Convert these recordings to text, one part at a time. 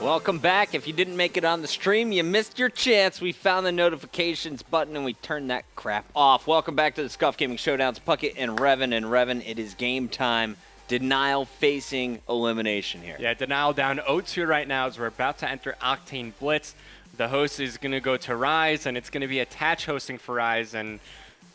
Welcome back. If you didn't make it on the stream, you missed your chance. We found the notifications button and we turned that crap off. Welcome back to the Scuf Gaming Showdowns. Puckett and Revan. And Revan, it is game time. Denial facing elimination here. Yeah, Denial down 0-2 right now as we're about to enter Octane Blitz. The host is going to go to Rise, and it's going to be attach hosting for Rise. And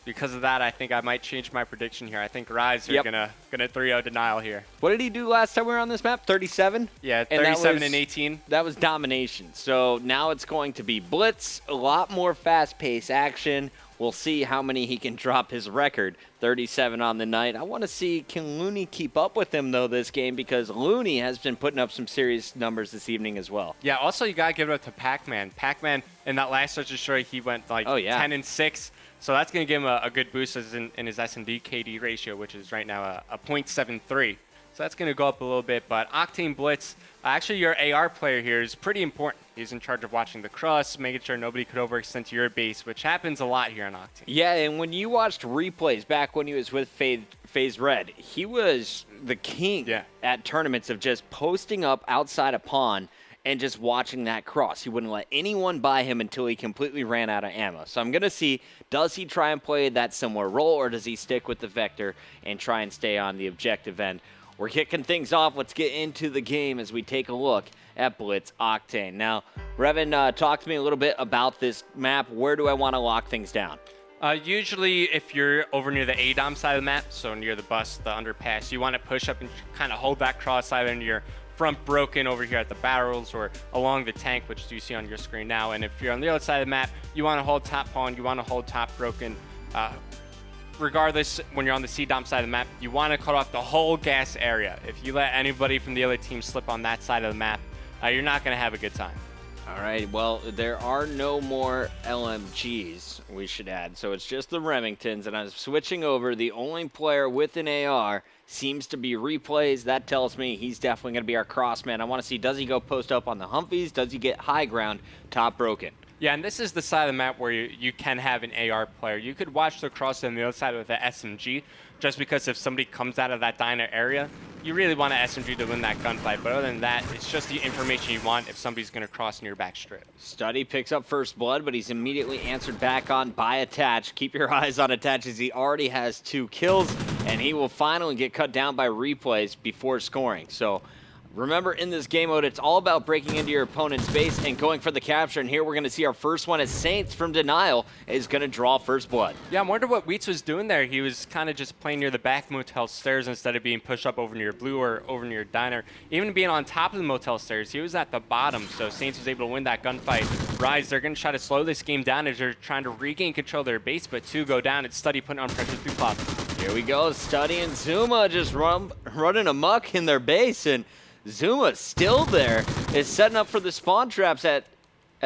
because of that, I think I might change my prediction here. I think Rise are gonna 3-0 Denial here. What did he do last time we were on this map? 37? Yeah, 37 and 18. That was domination. So now it's going to be Blitz, a lot more fast-paced action. We'll see how many he can drop his record. 37 on the night. I want to see, can Looney keep up with him, though, this game? Because Looney has been putting up some serious numbers this evening as well. Yeah, also you got to give it up to Pac-Man. Pac-Man, in that last search destroy, he went like 10 and 6. So that's going to give him a good boost in his S&D KD ratio, which is right now a 0.73. So that's going to go up a little bit. But Octane Blitz, actually your AR player here is pretty important. He's in charge of watching the cross, making sure nobody could overextend to your base, which happens a lot here on Octane. Yeah, and when you watched replays back when he was with FaZe Red, he was the king at tournaments of just posting up outside a pawn and just watching that cross. He wouldn't let anyone buy him until he completely ran out of ammo. So I'm going to see, does he try and play that similar role, or does he stick with the Vector and try and stay on the objective end? We're kicking things off. Let's get into the game as we take a look at Blitz Octane. Now, Revan, talk to me a little bit about this map. Where do I want to lock things down? Usually, if you're over near the ADOM side of the map, so near the bus, the underpass, you want to push up and kind of hold that cross either near front broken over here at the barrels or along the tank, which you see on your screen now. And if you're on the other side of the map, you want to hold top pawn, you want to hold top broken. Regardless, when you're on the C-Dom side of the map, you want to cut off the whole gas area. If you let anybody from the other team slip on that side of the map, you're not going to have a good time. All right, well, there are no more LMGs, we should add. So it's just the Remingtons, and I'm switching over. The only player with an AR seems to be Replays. That tells me he's definitely going to be our crossman. I want to see, does he go post up on the Humvees? Does he get high ground, top broken? Yeah, and this is the side of the map where you can have an AR player. You could watch the cross on the other side with an SMG, just because if somebody comes out of that diner area, you really want an SMG to win that gunfight. But other than that, it's just the information you want if somebody's going to cross in your back strip. Study picks up first blood, but he's immediately answered back on by Attach. Keep your eyes on Attach as he already has 2 kills, and he will finally get cut down by Replays before scoring. So remember, in this game mode, it's all about breaking into your opponent's base and going for the capture. And here we're going to see our first one as Saints from Denial is going to draw first blood. Yeah, I wonder what Wheats was doing there. He was kind of just playing near the back motel stairs instead of being pushed up over near blue or over near diner. Even being on top of the motel stairs, he was at the bottom. So Saints was able to win that gunfight. Rise, they're going to try to slow this game down as they're trying to regain control of their base, but 2 go down. It's Study putting on pressure through Plaza. Here we go. Study and Zuma just running amok in their base, and Zuma still there, is setting up for the spawn traps at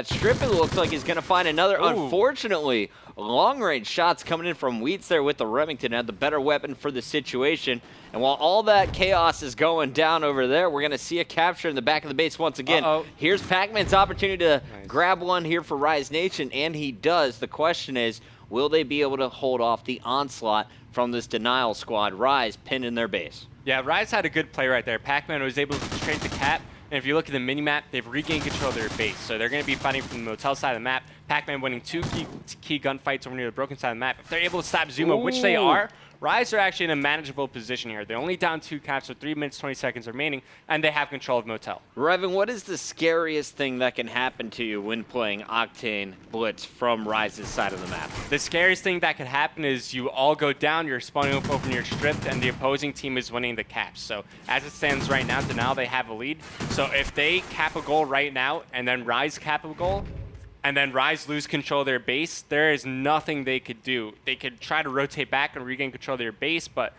Strip. It looks like he's going to find another. Ooh. Unfortunately, long-range shots coming in from Wheats there with the Remington, had the better weapon for the situation. And while all that chaos is going down over there, we're going to see a capture in the back of the base once again. Here's Pac-Man's opportunity to grab one here for Rise Nation, and he does. The question is, will they be able to hold off the onslaught from this Denial squad? Rise pinned in their base. Yeah, Rise had a good play right there. Pac-Man was able to trade the cap, and if you look at the mini-map, they've regained control of their base. So they're going to be fighting from the motel side of the map. Pac-Man winning 2 key gunfights over near the broken side of the map. If they're able to stop Zuma, which they are, Rise are actually in a manageable position here. They're only down 2 caps with 3 minutes, 20 seconds remaining, and they have control of motel. Revan, what is the scariest thing that can happen to you when playing Octane Blitz from Rise's side of the map? The scariest thing that could happen is you all go down, you're spawning up over near stripped, and the opposing team is winning the caps. So as it stands right now, Denial, they have a lead. So if they cap a goal right now, and then Rise cap a goal, and then Rise lose control of their base, there is nothing they could do. They could try to rotate back and regain control of their base, but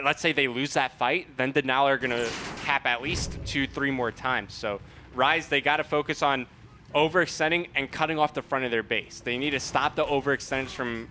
let's say they lose that fight, then Denial are going to cap at least 2-3 more times. So Rise, they got to focus on overextending and cutting off the front of their base. They need to stop the overextends from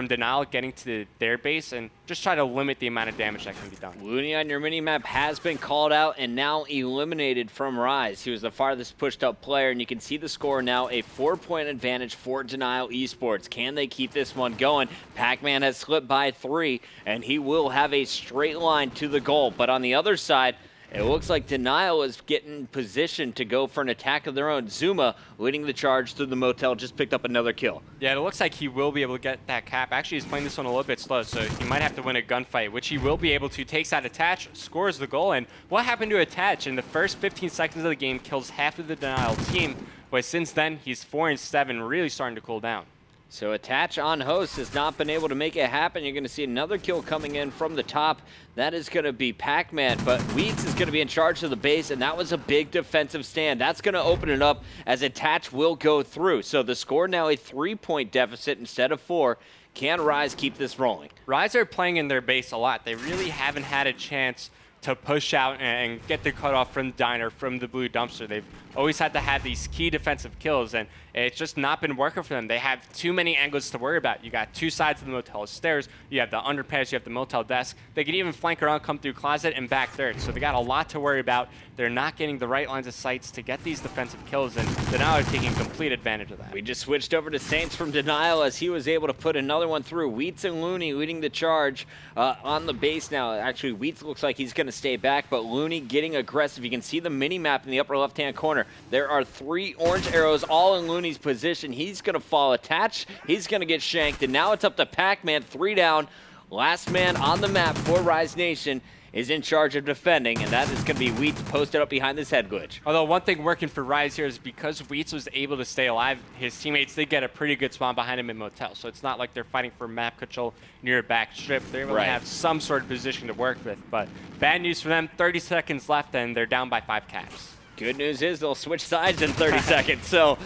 Denial getting to their base and just try to limit the amount of damage that can be done. Looney on your mini-map has been called out and now eliminated from Rise. He was the farthest pushed up player, and you can see the score now, a 4-point advantage for Denial Esports. Can they keep this one going? Pac-Man has slipped by 3, and he will have a straight line to the goal. But on the other side, It looks like Denial is getting positioned to go for an attack of their own. Zuma leading the charge through the motel, just picked up another kill. Yeah, it looks like he will be able to get that cap. Actually, he's playing this one a little bit slow, so he might have to win a gunfight, which he will be able to. Takes out Attach, scores the goal, and what happened to Attach in the first 15 seconds of the game kills half of the Denial team, but since then, he's 4-7, really starting to cool down. So Attach on host has not been able to make it happen. You're going to see another kill coming in from the top. That is going to be Pac-Man, but Wheats is going to be in charge of the base, and that was a big defensive stand. That's going to open it up as Attach will go through. So the score now a 3-point deficit instead of 4. Can Rise keep this rolling? Rise are playing in their base a lot. They really haven't had a chance to push out and get the cutoff from Diner, from the blue dumpster. They've always had to have these key defensive kills, and it's just not been working for them. They have too many angles to worry about. You got two sides of the motel stairs, you have the underpass, you have the motel desk. They could even flank around, come through closet, and back third. So they got a lot to worry about. They're not getting the right lines of sights to get these defensive kills, and Denial are taking complete advantage of that. We just switched over to Saints from Denial as he was able to put another one through. Wheats and Looney leading the charge on the base now. Actually, Wheats looks like he's going to stay back, but Looney getting aggressive. You can see the mini-map in the upper left-hand corner. There are 3 orange arrows all in Looney's position. He's going to fall attached. He's going to get shanked, and now it's up to Pac-Man, 3 down. Last man on the map for Rise Nation is in charge of defending, and that is going to be Wheats posted up behind this head glitch. Although one thing working for Rise here is because Wheats was able to stay alive, his teammates did get a pretty good spawn behind him in motel. So it's not like they're fighting for map control near a back strip. They're able to have some sort of position to work with. But bad news for them, 30 seconds left, and they're down by 5 caps. Good news is they'll switch sides in 30 seconds. So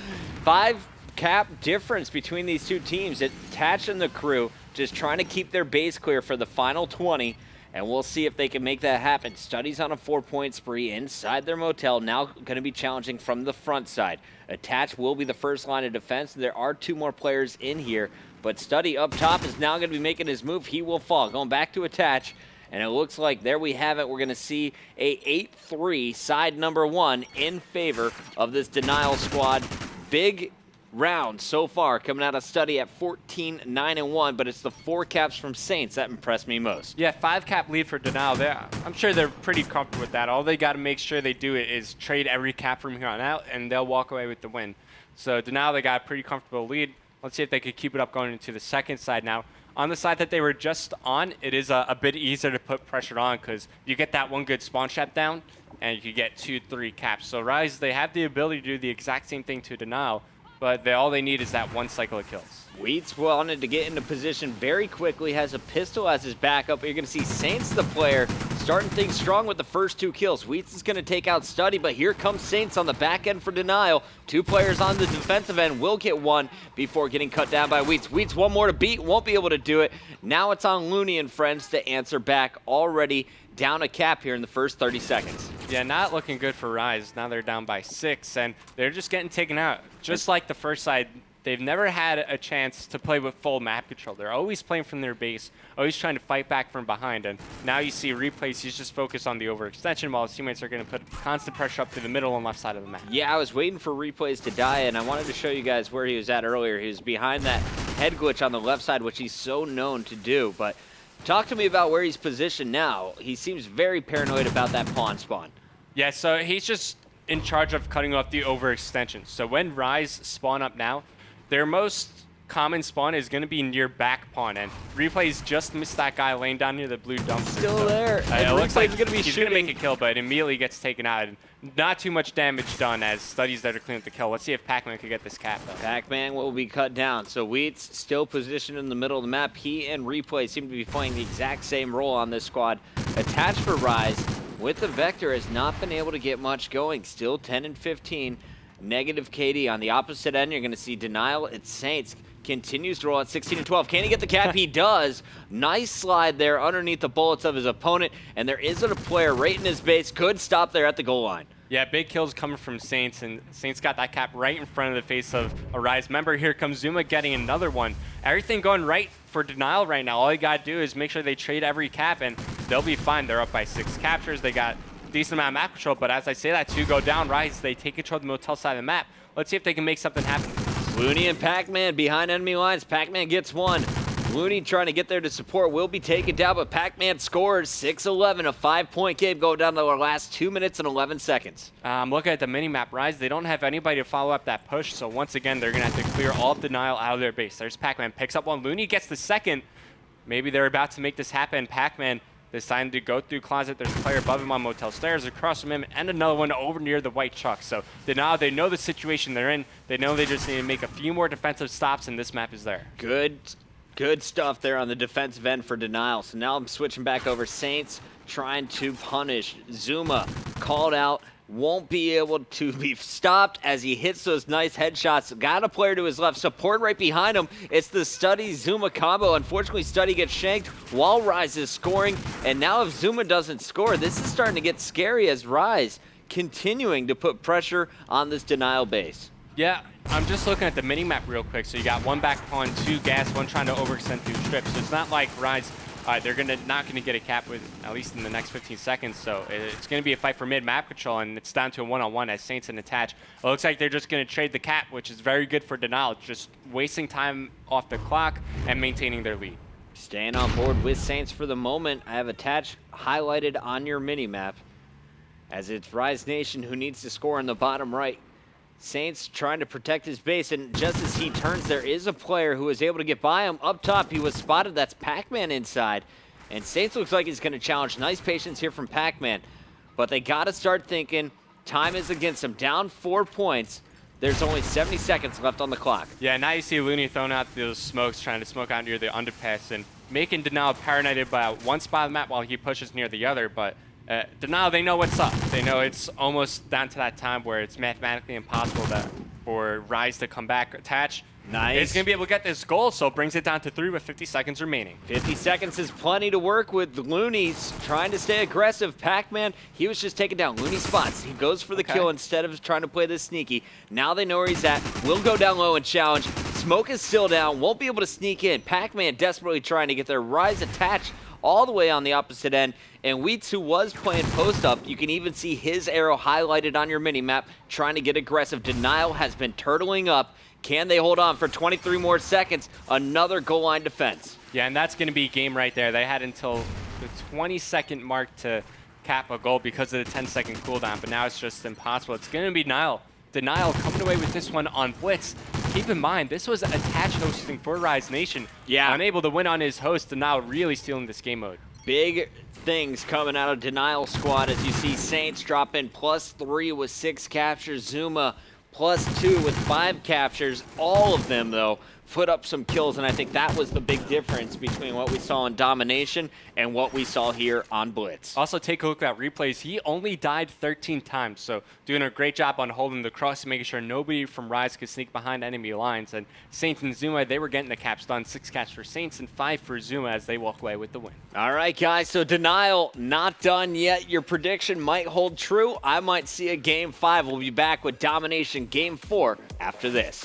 5 cap difference between these two teams. Attach and the crew just trying to keep their base clear for the final 20. And we'll see if they can make that happen. Study's on a 4-point spree inside their motel, now going to be challenging from the front side. Attach will be the first line of defense. There are 2 more players in here, but Study up top is now going to be making his move. He will fall. Going back to Attach, and it looks like there we have it. We're going to see a 8-3 side number 1 in favor of this Denial squad. Big round so far coming out of Study at 14-9-1, but it's the 4 caps from Saints that impressed me most. Yeah, 5 cap lead for Denial. I'm sure they're pretty comfortable with that. All they got to make sure they do is trade every cap from here on out, and they'll walk away with the win. So Denial, they got a pretty comfortable lead. Let's see if they could keep it up going into the second side now. On the side that they were just on, it is a bit easier to put pressure on because you get that one good spawn trap down, and you can get 2-3 caps. So Rise, they have the ability to do the exact same thing to Denial, but all they need is that 1 cycle of kills. Wheats wanted to get into position very quickly, has a pistol as his backup. You're going to see Saints, the player, starting things strong with the first 2 kills. Wheats is going to take out Study, but here comes Saints on the back end for Denial. 2 players on the defensive end will get 1 before getting cut down by Wheats. Wheats, 1 more to beat, won't be able to do it. Now it's on Looney and friends to answer back, already down a cap here in the first 30 seconds. Yeah, not looking good for Rise. Now they're down by 6, and they're just getting taken out. Just like the first side, they've never had a chance to play with full map control. They're always playing from their base, always trying to fight back from behind. And now you see Replays, he's just focused on the overextension while his teammates are going to put constant pressure up to the middle and left side of the map. Yeah, I was waiting for Replays to die, and I wanted to show you guys where he was at earlier. He was behind that head glitch on the left side, which he's so known to do. But talk to me about where he's positioned now. He seems very paranoid about that pawn spawn. Yeah, so he's just in charge of cutting off the overextension. So when Rise spawn up now, their most common spawn is going to be near back pawn, and Replays just missed that guy laying down near the blue dumpster. Still there. It looks like he's going to make a kill, but it immediately gets taken out. Not too much damage done as Study's there to clean up the kill. Let's see if Pac-Man could get this cap, though. Pac-Man will be cut down. So Wheats still positioned in the middle of the map. He and Replay seem to be playing the exact same role on this squad. Attached for Rise with the Vector has not been able to get much going. Still 10-15. Negative KD. On the opposite end, you're going to see Denial at Saints. Continues to roll at 16-12. Can he get the cap? He does. Nice slide there underneath the bullets of his opponent. And there isn't a player right in his base. Could stop there at the goal line. Yeah, big kills coming from Saints, and Saints got that cap right in front of the face of a Rise member. Here comes Zuma getting another one. Everything going right for Denial right now. All you got to do is make sure they trade every cap, and they'll be fine. They're up by 6 captures. They got a decent amount of map control, but as I say that, 2 go down. Rise, they take control of the motel side of the map. Let's see if they can make something happen. Looney and Pac-Man behind enemy lines. Pac-Man gets 1. Looney trying to get there to support, will be taken down, but Pac-Man scores 6-11, a 5-point game going down to the last 2 minutes and 11 seconds. Looking at the mini-map, Rise, they don't have anybody to follow up that push, so once again, they're going to have to clear all of Denial out of their base. There's Pac-Man, picks up one. Looney gets the second. Maybe they're about to make this happen. Pac-Man deciding to go through closet. There's a player above him on Motel Stairs, across from him, and another one over near the white chuck. So Denial, they know the situation they're in. They know they just need to make a few more defensive stops, and this map is there. Good stuff there on the defensive end for Denial. So now I'm switching back over. Saints trying to punish. Zuma called out. Won't be able to be stopped as he hits those nice headshots. Got a player to his left. Support right behind him. It's the Study-Zuma combo. Unfortunately, Study gets shanked while Rise is scoring. And now if Zuma doesn't score, this is starting to get scary as Rise continuing to put pressure on this Denial base. Yeah, I'm just looking at the mini-map real quick. So you got one back pawn, two gas, one trying to overextend through strips. So it's not like Rise, they're not going to get a cap with at least in the next 15 seconds. So it's going to be a fight for mid-map control, and it's down to a one-on-one as Saints and Attach. It looks like they're just going to trade the cap, which is very good for Denial, just wasting time off the clock and maintaining their lead. Staying on board with Saints for the moment. I have Attach highlighted on your mini-map as it's Rise Nation who needs to score in the bottom right. Saints trying to protect his base, and just as he turns, there is a player who is able to get by him. Up top, he was spotted. That's Pac-Man inside. And Saints looks like he's going to challenge. Nice patience here from Pac-Man. But they got to start thinking time is against them. Down 4 points. There's only 70 seconds left on the clock. Yeah, now you see Looney throwing out those smokes, trying to smoke out near the underpass, and making Denial paranoid by one spot of the map while he pushes near the other. But Denial, they know what's up. They know it's almost down to that time where it's mathematically impossible for Rise to come back. Attach. Nice. It's going to be able to get this goal, so it brings it down to 3 with 50 seconds remaining. 50 seconds is plenty to work with. Looney's trying to stay aggressive. Pac-Man, he was just taking down Looney spots. He goes for the kill instead of trying to play this sneaky. Now they know where he's at. Will go down low and challenge. Smoke is still down. Won't be able to sneak in. Pac-Man desperately trying to get their Rise attached all the way on the opposite end. And Wheats, who was playing post-up, you can even see his arrow highlighted on your mini-map, trying to get aggressive. Denial has been turtling up. Can they hold on for 23 more seconds? Another goal line defense. Yeah, and that's going to be game right there. They had until the 20-second mark to cap a goal because of the 10-second cooldown, but now it's just impossible. It's going to be Denial coming away with this one on Blitz. Keep in mind, this was Attach hosting for Rise Nation. Yeah. Unable to win on his host, Denial really stealing this game mode. Big things coming out of Denial squad as you see Saints drop in +3 with 6 captures. Zuma +2 with 5 captures. All of them, though, put up some kills, and I think that was the big difference between what we saw in Domination and what we saw here on Blitz. Also, take a look at replays. He only died 13 times, so doing a great job on holding the cross and making sure nobody from Rise could sneak behind enemy lines. And Saints and Zuma, they were getting the caps done. 6 caps for Saints and 5 for Zuma as they walk away with the win. All right, guys, so Denial not done yet. Your prediction might hold true. I might see a Game 5. We'll be back with Domination Game 4 after this.